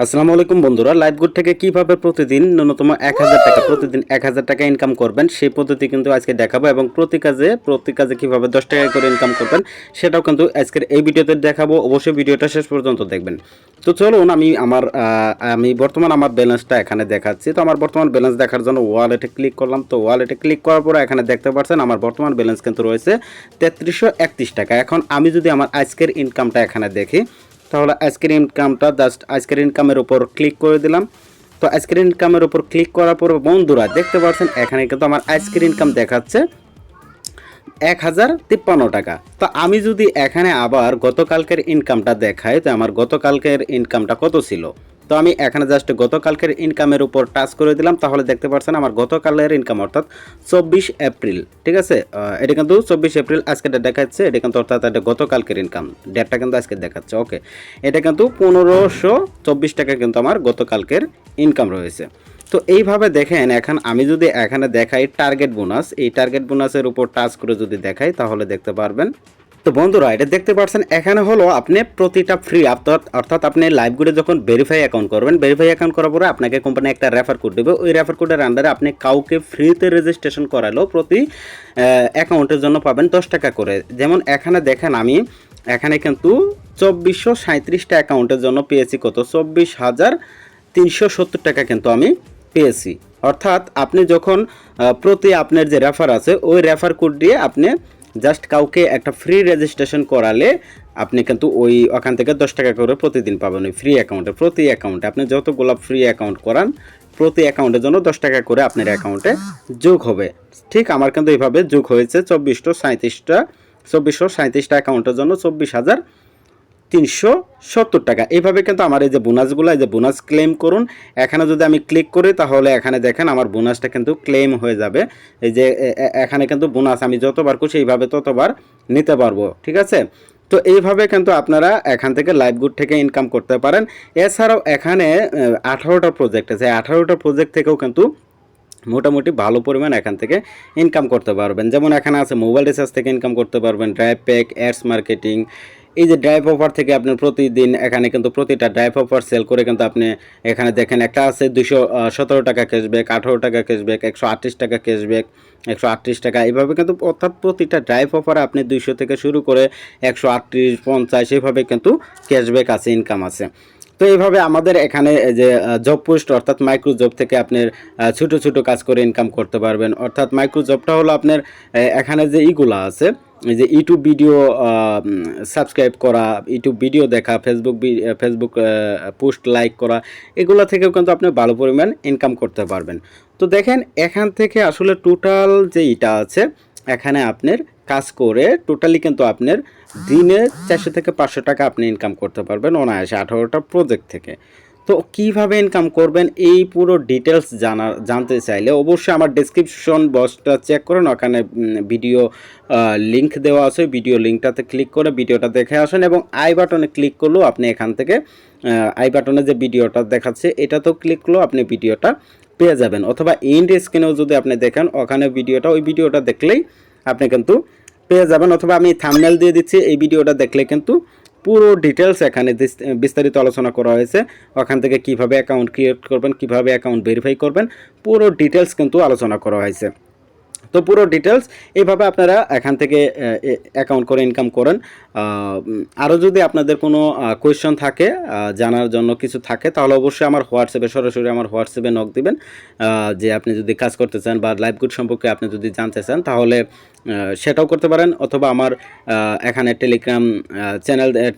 আসসালামু আলাইকুম বন্ধুরা, লাইভগুড থেকে কিভাবে প্রতিদিন ন্যূনতম 1000 টাকা প্রতিদিন 1000 টাকা ইনকাম করবেন সেই পদ্ধতি কিন্তু আজকে দেখাবো এবং প্রতি কাজে কিভাবে 10 টাকা করে ইনকাম করবেন সেটাও কিন্তু আজকের এই ভিডিওতে দেখাবো। অবশ্যই ভিডিওটা শেষ পর্যন্ত দেখবেন। তো চলুন আমি বর্তমান আমার ব্যালেন্সটা এখানে দেখাচ্ছি। তো আমার বর্তমান ব্যালেন্স দেখার জন্য ওয়ালেটে ক্লিক করলাম। তো ওয়ালেটে ক্লিক করার পরে এখানে দেখতে পাচ্ছেন আমার বর্তমান ব্যালেন্স কিন্তু রয়েছে 3331 টাকা। এখন আমি যদি আমার আজকের ইনকামটা এখানে দেখি, তাহলে আজকের ইনকামটা জাস্ট আজকের ইনকামের উপর ক্লিক করে দিলাম। তো আজকের ইনকামের উপর ক্লিক করার পর বন্ধুরা দেখতে পাচ্ছেন এখানে কিন্তু আমার আজকের ইনকাম দেখাচ্ছে 1053 টাকা। তো আমি যদি এখানে আবার গতকালকের ইনকামটা দেখাই, তো আমার গতকালকের ইনকামটা কত ছিল। তো আমি এখানে জাস্ট গতকালকের ইনকামের উপর টাচ করে দিলাম, তাহলে দেখতে পাচ্ছেন আমার গতকালের ইনকাম অর্থাৎ 24 এপ্রিল, ঠিক আছে। এটা কিন্তু 24 এপ্রিল আজকে ডেট দেখাচ্ছে, এটা কিন্তু অর্থাৎ এটা গতকালকের ইনকাম ডেটটা কিন্তু আজকে দেখাচ্ছে। ওকে, এটা কিন্তু 1524 টাকা কিন্তু আমার গতকালকের ইনকাম রয়েছে। তো এইভাবে দেখেন, এখন আমি যদি এখানে দেখাই টার্গেট বোনাস, এই টার্গেট বোনাসের উপর টাচ করে যদি দেখাই তাহলে দেখতে পারবেন। তো বন্ধুরা এটা দেখতে পাচ্ছেন এখানে হলো আপনি প্রতিটা ফ্রি, অর্থাৎ আপনি লাইভগুলো যখন ভেরিফাই অ্যাকাউন্ট করবেন, ভেরিফাই অ্যাকাউন্ট করার পরে আপনাকে কোম্পানি একটা রেফার কোড দেবে। ওই রেফার কোডের আন্ডারে আপনি কাউকে ফ্রিতে রেজিস্ট্রেশন করালেও প্রতি অ্যাকাউন্টের জন্য পাবেন 10 টাকা করে। যেমন এখানে দেখেন আমি এখানে কিন্তু 2437টা অ্যাকাউন্টের জন্য পেয়েছি কত, 24,370 টাকা কিন্তু আমি পেয়েছি। অর্থাৎ আপনি যখন প্রতি আপনার যে রেফার আছে ওই রেফার কোড দিয়ে আপনি জাস্ট কাউকে একটা ফ্রি রেজিস্ট্রেশন করালে আপনি কিন্তু ওখান থেকে 10 টাকা করে প্রতিদিন পাবেন ওই ফ্রি অ্যাকাউন্টে। প্রতি অ্যাকাউন্টে আপনি যতগুলো ফ্রি অ্যাকাউন্ট করান প্রতি অ্যাকাউন্টের জন্য 10 টাকা করে আপনার অ্যাকাউন্টে যোগ হবে। ঠিক আমার কিন্তু এইভাবে যোগ হয়েছে 2437টা অ্যাকাউন্টের জন্য 24,370 টাকা। এইভাবে কিন্তু আমার এই যে বোনাসগুলো, এই যে বোনাস ক্লেম করুন, এখানে যদি আমি ক্লিক করি তাহলে এখানে দেখেন আমার বোনাসটা কিন্তু ক্লেম হয়ে যাবে। এই যে এখানে কিন্তু বোনাস আমি যতবার খুশি এইভাবে ততবার নিতে পারবো, ঠিক আছে। তো এইভাবে কিন্তু আপনারা এখান থেকে লাইভগুড থেকে ইনকাম করতে পারেন। এছাড়াও এখানে 18টা প্রজেক্ট আছে, 18টা প্রজেক্ট থেকেও কিন্তু মোটামুটি ভালো পরিমাণ এখান থেকে ইনকাম করতে পারবেন। যেমন এখানে আছে মোবাইল রিচার্জ থেকে ইনকাম করতে পারবেন, ড্রাইভ প্যাক, অ্যাডস মার্কেটিং। এই যে ড্রাইভ অফার থেকে আপনি প্রতিদিন এখানে কিন্তু প্রতিটা ড্রাইভ অফার সেল করে কিন্তু আপনি এখানে দেখেন একটা আছে 217 টাকা ক্যাশব্যাক, 18 টাকা ক্যাশব্যাক, 138 টাকা ক্যাশব্যাক, 138 টাকা। এইভাবে কিন্তু অর্থাৎ প্রতিটা ড্রাইভ অফারে আপনি 200 থেকে শুরু করে 138, 50 এইভাবে কিন্তু ক্যাশব্যাক আছে, ইনকাম আছে। তো এইভাবে আমাদের এখানে যে জব পোস্ট অর্থাৎ মাইক্রো জব থেকে আপনি ছোট ছোট কাজ করে ইনকাম করতে পারবেন। অর্থাৎ মাইক্রো জবটা হলো আপনার এখানে যে ইগুলা আছে, এই যে ইউটিউব ভিডিও সাবস্ক্রাইব করা, ইউটিউব ভিডিও দেখা, ফেসবুক পোস্ট লাইক করা, এগুলো থেকেও কিন্তু আপনি ভালো পরিমাণ ইনকাম করতে পারবেন। তো দেখেন এখান থেকে আসলে টোটাল যে এটা আছে, এখানে আপনার কাজ করে টোটালি কিন্তু আপনার দিনে 400 থেকে 500 টাকা আপনি ইনকাম করতে পারবেন অনায়াসে 18টা প্রজেক্ট থেকে। তো কিভাবে ইনকাম করবেন এই পুরো ডিটেলস জানতে চাইলে অবশ্যই আমার ডেসক্রিপশন বক্সটা চেক করুন, ওখানে ভিডিও লিঙ্ক দেওয়া আছে। ভিডিও লিঙ্কটাতে ক্লিক করে ভিডিওটা দেখে আসুন এবং আই বাটনে ক্লিক করলেও আপনি এখান থেকে আই বাটনে যে ভিডিওটা দেখাচ্ছে এটাতেও ক্লিক করলেও আপনি ভিডিওটা পেয়ে যাবেন। অথবা এন্ড স্ক্রিনেও যদি আপনি দেখেন ওখানে ওই ভিডিওটা দেখলেই আপনি কিন্তু পেয়ে যাবেন। অথবা আমি থাম্বনেল দিয়ে দিচ্ছি, এই ভিডিওটা দেখলে কিন্তু পুরো ডিটেলস এখানে বিস্তারিত আলোচনা করা হয়েছে। ওখান থেকে কিভাবে অ্যাকাউন্ট ক্রিয়েট করবেন, কিভাবে অ্যাকাউন্ট ভেরিফাই করবেন, পুরো ডিটেলস কিন্তু আলোচনা করা হয়েছে। তো পুরো ডিটেলস এইভাবে আপনারা এখান থেকে অ্যাকাউন্ট করে ইনকাম করেন। আরও যদি আপনাদের কোনো কোয়েশ্চন থাকে, জানার জন্য কিছু থাকে, তাহলে অবশ্যই আমার হোয়াটসঅ্যাপে সরাসরি আমার হোয়াটসঅ্যাপে নক দিবেন। যে আপনি যদি কাজ করতে চান বা লাইভগুড সম্পর্কে আপনি যদি জানতে চান তাহলে সেটাও করতে পারেন। অথবা আমার এখানে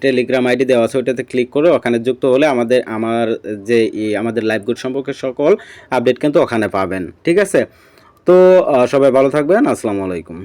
টেলিগ্রাম আইডি দেওয়া আছে, ওইটাতে ক্লিক করে ওখানে যুক্ত হলে আমাদের লাইভগুড সম্পর্কে সকল আপডেট কিন্তু ওখানে পাবেন, ঠিক আছে। তো সবাই ভালো থাকবেন। আসসালামু আলাইকুম।